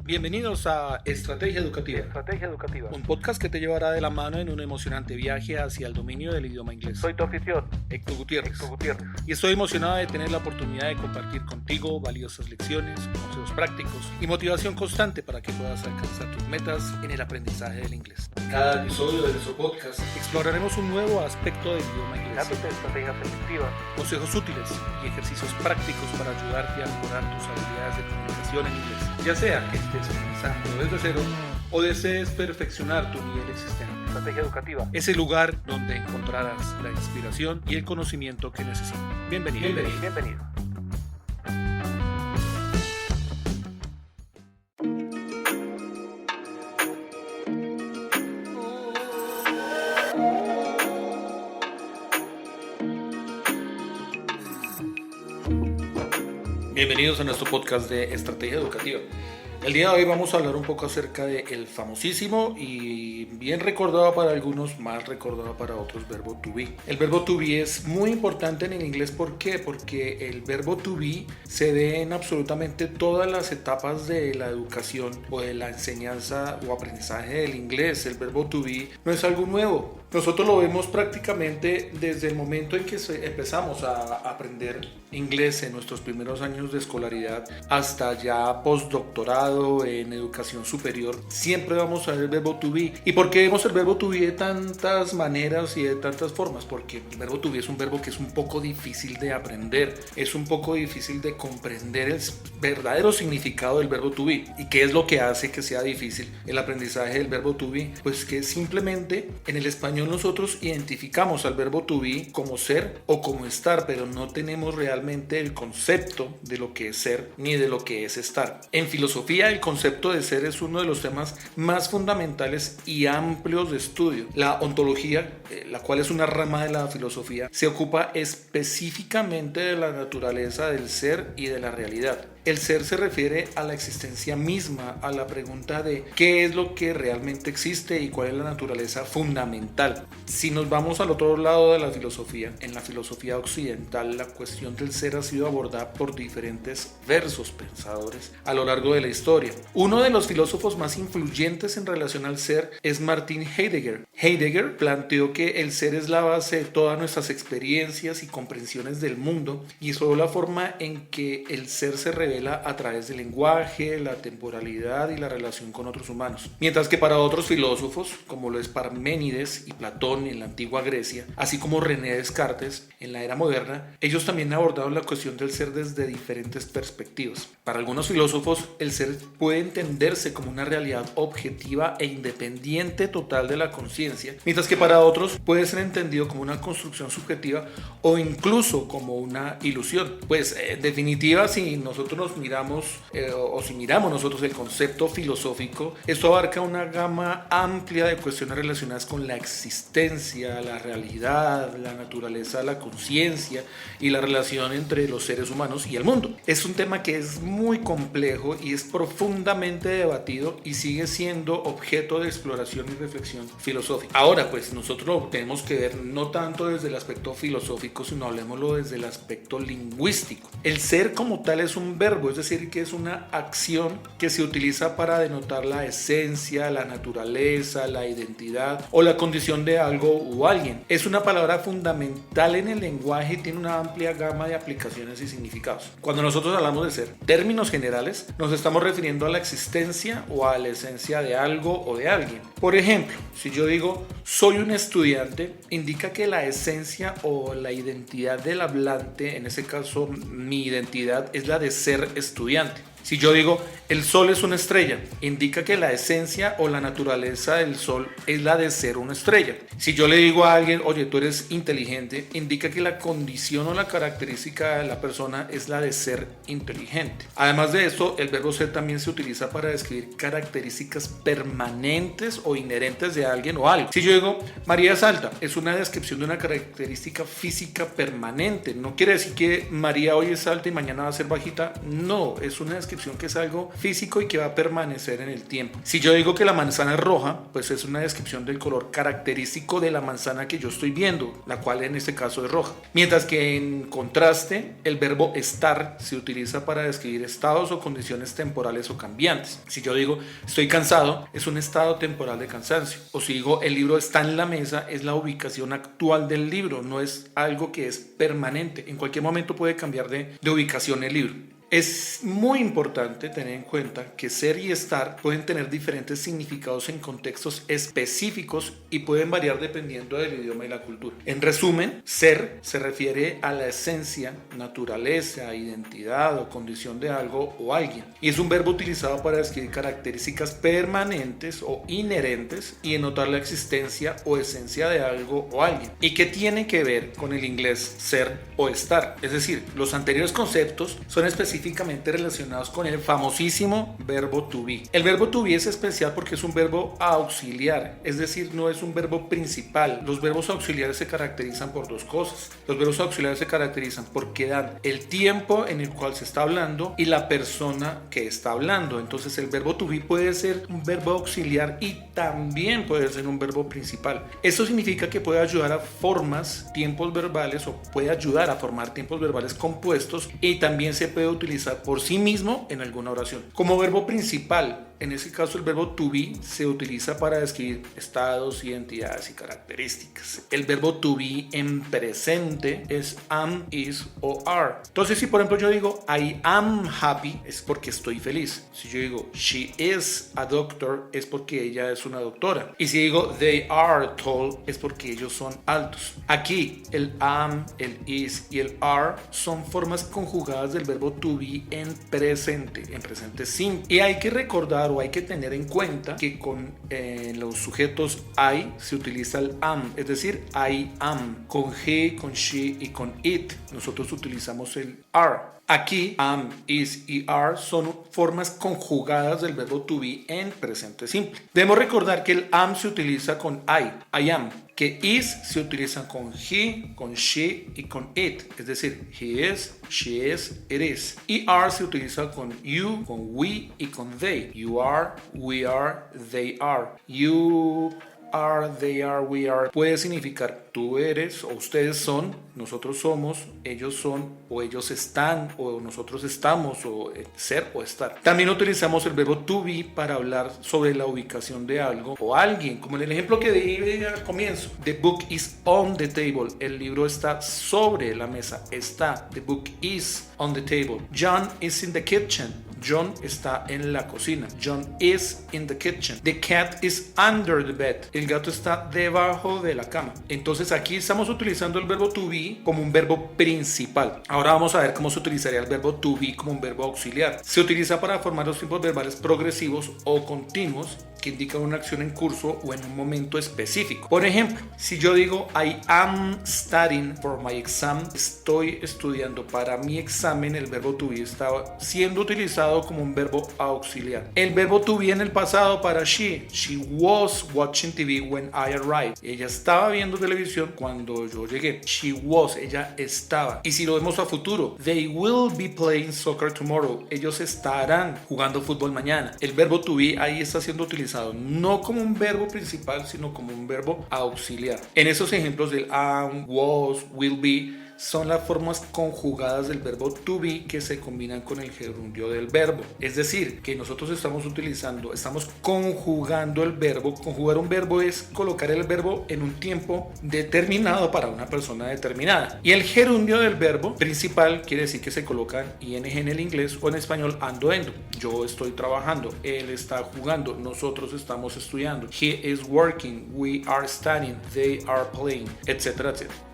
Bienvenidos a Estrategia Educativa, un podcast que te llevará de la mano en un emocionante viaje hacia el dominio del idioma inglés. Soy tu anfitrión, Héctor Gutiérrez, y estoy emocionado de tener la oportunidad de compartir contigo valiosas lecciones, consejos prácticos y motivación constante para que puedas alcanzar tus metas en el aprendizaje del inglés. En cada episodio de nuestro podcast exploraremos un nuevo aspecto del idioma inglés, dándote estrategias efectivas, consejos útiles y ejercicios prácticos para ayudarte a mejorar tus habilidades de comunicación en inglés. Ya sea que estés comenzando desde cero o desees perfeccionar tu nivel existente. Estrategia Educativa. Es el lugar donde encontrarás la inspiración y el conocimiento que necesitas. Bienvenido. Bienvenidos a nuestro podcast de Estrategia Educativa. El día de hoy vamos a hablar un poco acerca del famosísimo y bien recordado para algunos, mal recordado para otros, verbo to be. El verbo to be es muy importante en el inglés. ¿Por qué? Porque el verbo to be se ve en absolutamente todas las etapas de la educación o de la enseñanza o aprendizaje del inglés. El verbo to be no es algo nuevo. Nosotros lo vemos prácticamente desde el momento en que empezamos a aprender inglés en nuestros primeros años de escolaridad hasta ya postdoctorado en educación superior. Siempre vamos a ver el verbo to be. ¿Y por qué vemos el verbo to be de tantas maneras y de tantas formas? Porque el verbo to be es un verbo que es un poco difícil de aprender, es un poco difícil de comprender el verdadero significado del verbo to be. ¿Y qué es lo que hace que sea difícil el aprendizaje del verbo to be? Pues que simplemente en el español nosotros identificamos al verbo to be como ser o como estar, pero no tenemos realmente el concepto de lo que es ser ni de lo que es estar. En filosofía, el concepto de ser es uno de los temas más fundamentales y amplios de estudio. La ontología, la cual es una rama de la filosofía, se ocupa específicamente de la naturaleza del ser y de la realidad. El ser se refiere a la existencia misma, a la pregunta de qué es lo que realmente existe y cuál es la naturaleza fundamental. Si nos vamos al otro lado de la filosofía, en la filosofía occidental, la cuestión del ser ha sido abordada por diferentes versos pensadores a lo largo de la historia. Uno de los filósofos más influyentes en relación al ser es Martin Heidegger. Heidegger planteó que el ser es la base de todas nuestras experiencias y comprensiones del mundo y es solo la forma en que el ser se revela a través del lenguaje, la temporalidad y la relación con otros humanos. Mientras que para otros filósofos, como lo es Parménides y Platón en la antigua Grecia, así como René Descartes en la era moderna, ellos también abordaron la cuestión del ser desde diferentes perspectivas. Para algunos filósofos, el ser puede entenderse como una realidad objetiva e independiente total de la conciencia, mientras que para otros puede ser entendido como una construcción subjetiva o incluso como una ilusión. Pues en definitiva, si nosotros nos miramos o si miramos nosotros el concepto filosófico, esto abarca una gama amplia de cuestiones relacionadas con la existencia, la realidad, la naturaleza, la conciencia y la relación entre los seres humanos y el mundo. Es un tema que es muy complejo y es profundamente debatido y sigue siendo objeto de exploración y reflexión filosófica. Ahora, pues nosotros lo tenemos que ver no tanto desde el aspecto filosófico, sino hablemoslo desde el aspecto lingüístico. El ser como tal es un verbo, es decir, que es una acción que se utiliza para denotar la esencia, la naturaleza, la identidad o la condición de algo o alguien. Es una palabra fundamental en el lenguaje y tiene una amplia gama de aplicaciones y significados. Cuando nosotros hablamos de ser, términos generales, nos estamos refiriendo a la existencia o a la esencia de algo o de alguien. Por ejemplo, si yo digo soy un estudiante, indica que la esencia o la identidad del hablante, en ese caso mi identidad, es la de ser estudiante. Si yo digo el sol es una estrella, indica que la esencia o la naturaleza del sol es la de ser una estrella. Si yo le digo a alguien, oye, tú eres inteligente, indica que la condición o la característica de la persona es la de ser inteligente. Además de esto, el verbo ser también se utiliza para describir características permanentes o inherentes de alguien o algo. Si yo digo María es alta, es una descripción de una característica física permanente. No quiere decir que María hoy es alta y mañana va a ser bajita. No, es una descripción descripción que es algo físico y que va a permanecer en el tiempo. Si yo digo que la manzana es roja, pues es una descripción del color característico de la manzana que yo estoy viendo, la cual en este caso es roja. Mientras que en contraste, el verbo estar se utiliza para describir estados o condiciones temporales o cambiantes. Si yo digo estoy cansado, es un estado temporal de cansancio. O si digo el libro está en la mesa, es la ubicación actual del libro, no es algo que es permanente. En cualquier momento puede cambiar de ubicación el libro. Es muy importante tener en cuenta que ser y estar pueden tener diferentes significados en contextos específicos y pueden variar dependiendo del idioma y la cultura. En resumen, ser se refiere a la esencia, naturaleza, identidad o condición de algo o alguien. Y es un verbo utilizado para describir características permanentes o inherentes y denotar la existencia o esencia de algo o alguien. ¿Y qué tiene que ver con el inglés ser o estar? Es decir, los anteriores conceptos son específicamente relacionados con el famosísimo verbo to be. El verbo to be es especial porque es un verbo auxiliar, es decir, no es un verbo principal. Los verbos auxiliares se caracterizan por dos cosas. Los verbos auxiliares se caracterizan porque dan el tiempo en el cual se está hablando y la persona que está hablando. Entonces el verbo to be puede ser un verbo auxiliar y también puede ser un verbo principal. Esto significa que puede ayudar a tiempos verbales o puede ayudar a formar tiempos verbales compuestos y también se puede utilizar por sí mismo en alguna oración. Como verbo principal, en ese caso el verbo to be se utiliza para describir estados, identidades y características. El verbo to be en presente es am, is o are. Entonces si por ejemplo yo digo I am happy, es porque estoy feliz. Si yo digo she is a doctor, es porque ella es una doctora. Y si digo they are tall, es porque ellos son altos. Aquí el am, el is y el are son formas conjugadas del verbo to be en presente simple. Y hay que recordar o hay que tener en cuenta que con los sujetos I se utiliza el am, es decir, I am. Con he, con she y con it nosotros utilizamos el are. Aquí, am, is y are son formas conjugadas del verbo to be en presente simple. Debemos recordar que el am se utiliza con I am, que is se utilizan con he, con she y con it, es decir, he is, she is, it is. Y are se utiliza con you, con we y con they. You are, we are, they are. You are, they are, we are. Puede significar tú eres o ustedes son, nosotros somos, ellos son o ellos están o nosotros estamos o ser o estar. También utilizamos el verbo to be para hablar sobre la ubicación de algo o alguien, como en el ejemplo que di al comienzo. The book is on the table. El libro está sobre la mesa. Está. The book is on the table. John is in the kitchen. John está en la cocina. John is in the kitchen. The cat is under the bed. El gato está debajo de la cama. Entonces aquí estamos utilizando el verbo to be como un verbo principal. Ahora vamos a ver cómo se utilizaría el verbo to be como un verbo auxiliar. Se utiliza para formar los tiempos verbales progresivos o continuos que indican una acción en curso o en un momento específico. Por ejemplo, si yo digo I am studying for my exam, estoy estudiando para mi examen, el verbo to be estaba siendo utilizado como un verbo auxiliar. El verbo to be en el pasado para she was watching TV when I arrived. Ella estaba viendo televisión cuando yo llegué. She was, ella estaba. Y si lo vemos a futuro, they will be playing soccer tomorrow. Ellos estarán jugando fútbol mañana. El verbo to be ahí está siendo utilizado no como un verbo principal, sino como un verbo auxiliar. En esos ejemplos del am, was, will be, son las formas conjugadas del verbo to be que se combinan con el gerundio del verbo. Es decir, que nosotros estamos conjugando el verbo. Conjugar un verbo es colocar el verbo en un tiempo determinado para una persona determinada. Y el gerundio del verbo principal quiere decir que se colocan ing en el inglés o en español ando. Yo estoy trabajando, él está jugando, nosotros estamos estudiando. He is working, we are studying, they are playing, etcétera, etcétera.